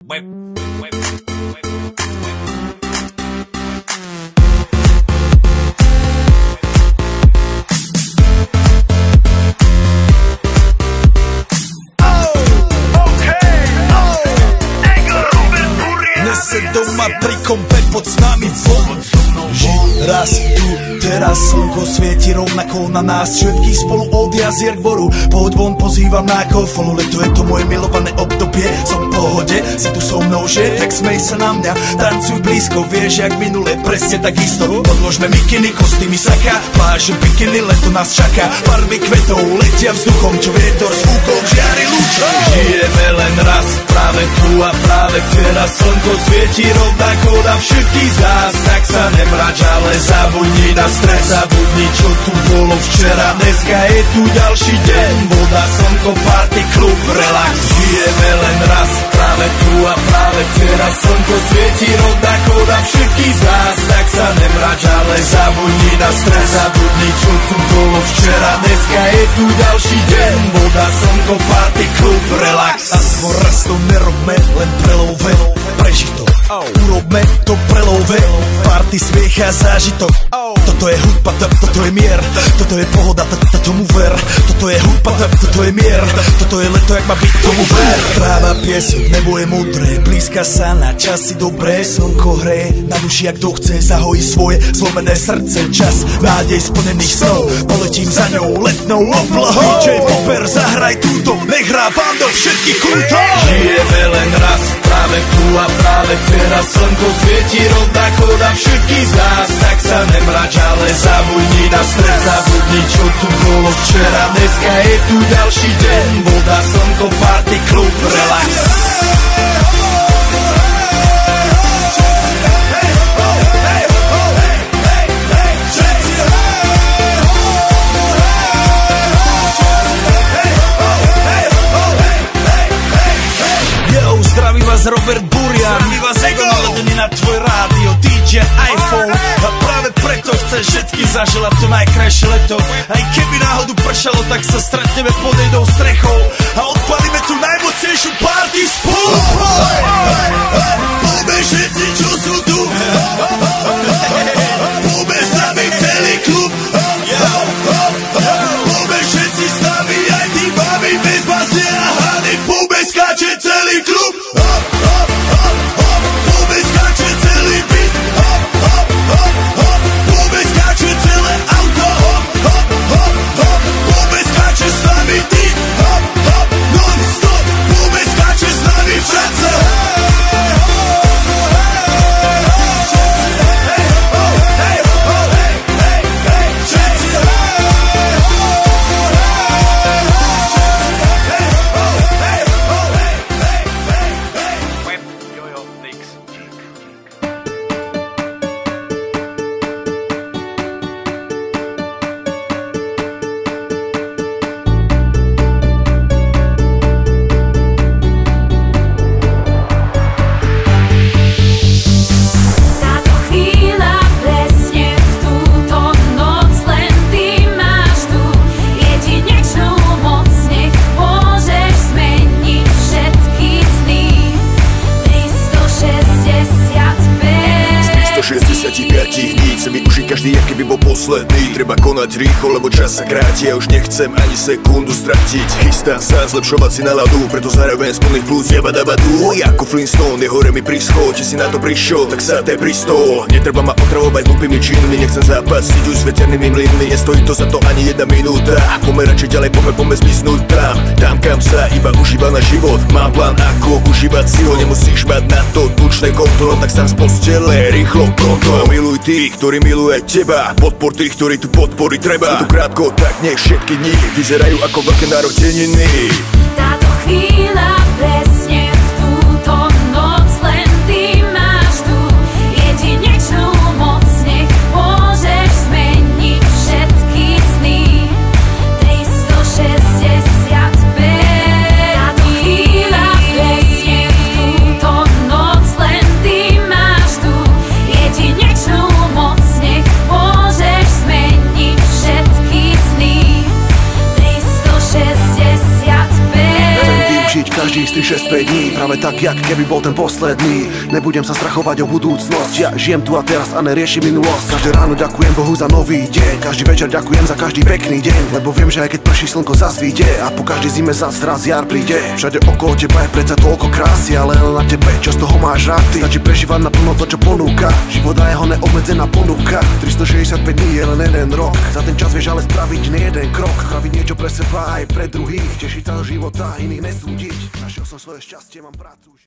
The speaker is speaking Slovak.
Dnes se doma pri kompe pod s nami von. Raz tu, teraz slnko svieti rovnako na nás všetkých spolu od jazier k boru. Pohoď von, pozývam na kofolu. Leto je to moje milované obdobie. Som v pohode, si tu so mnou, že? Tak smej sa na mňa, tancuj blízko. Vieš, jak minule, presne tak isto. Odložme mikiny, kostýmy, saka, pláže, bikiny, leto nás čaká. Farby kvetov letia vzduchom, čo vietor s fúkom žiari lúčom. Žijeme len raz, práve tu a práve teraz. Slnko svieti rovnako na všetkých z nás. Tak sa nemrač, ale zabudni na stres, zabudni, čo tu bolo včera. Dneska je tu ďalší deň, voda, slnko, party, klub, relax. Žijeme len raz, práve tu a práve teraz. Slnko svieti rovnako na všetkých z nás. Tak sa nemrač, ale zabudni na stres, zabudni, čo tu bolo včera. Dneska je tu ďalší deň, voda, slnko, party, klub, relax. Aspoň raz to nerobme, len prelove, preži to. Urobme to prelove, party, smiech a zážitok. Toto je hudba, toto je mier, toto je pohoda, tomu ver. Toto je hudba, toto je mier, toto je leto, jak má byť, tomu ver. Tráva, piesok, nebo je modré, blízka sa na časy dobré. Slnko hreje na duši, ak to chce, zahojí svoje zlomené srdce. Čas nádej splnených snov, poletím za ňou letnou oblohou. DJ Popper, zahraj túto, nech hrá vám do všetkých kútov. Žijeme len raz, práve tu a práve teraz. Slnko svieti rovnako na všetkých z nás. Tak sa nemrač, ale zabudni na stres, zabudni, čo tu bolo včera. Dneska je tu ďalší deň, voda, slnko, party, klub, relax. Zdraví vás Robert Burian, zdraví vás Ego, naladený na tvoj rádio, DJ iPhone. A práve preto chceš všetky zaželať to najkrajšie leto. Aj keby náhodu pršalo, tak sa stretneme pod jednou strechou a odpalíme tu najmocnejšiu party spolu. Poďme všetci, čo sú tu, poďme s nami celý klub. Poďme všetci s nami, aj tí babi bez bazne a hany. Poďme skáče celý klub. Poďme skáče celý byt. Poďme skáče celé auto. Poďme skáče s nami ty. Non-stop. Poďme skáče s nami všetci. Každý, aký by bol posledný. Treba konať rýchlo, lebo čas sa kráti. Ja už nechcem ani sekundu stratiť. Chystám sa zlepšovať si náladu, preto zároveň z plných plus jabadabadu. Ako Flintstone, je hore mi príschod. Či si na to prišiel, tak sa te pristol. Netreba ma otravovať hlupými činmi, nechcem zápasiť už s veternými mlynmi. Nestojí to za to ani jedna minúta. Poďme radšej ďalej, poďme zmiznúť tam kam sa iba užíva na život. Mám plán, ako užívať si ho. Nemusíš mať na to tučné konto, tak sám z postele, rýchlo, pronto. Miluj tých, ktorí miluje teba, podpor tých, ktorí tu podpory treba. Je tu krátko, tak nech všetky dni vyzerajú ako veľké narodeniny. Táto chvíľa presne v túto noc, len ty máš tú jedinečnú moc. Nech môžeš zmeniť všetky sny. 365. Táto chvíľa presne v túto noc, len ty máš tú jedinečnú moc. Nech môžeš zmeniť všetky sny. 365. Každých z 365 dní práve tak, jak keby bol ten posledný. Nebudem sa strachovať o budúcnosť, ja žijem tu a teraz a neriešim minulosť. Každé ráno ďakujem Bohu za nový deň, každý večer ďakujem za každý pekný deň, lebo viem, že aj keď prší slnko zas vyjde a po každej zime zas raz jar príde. Všade okolo teba je predsa toľko krásy, ale len na tebe, čo z toho máš rád ty. Stačí prežívať naplno to, čo ponúka život a jeho neobmedzená ponuka. 365 dní je len jeden rok, za ten čas vieš ale spraviť nie jeden krok, spraviť niečo pre seba aj pre druhých, tešiť sa do života, iných nesúdiť. Našiel som svoje šťastie, mám prácu.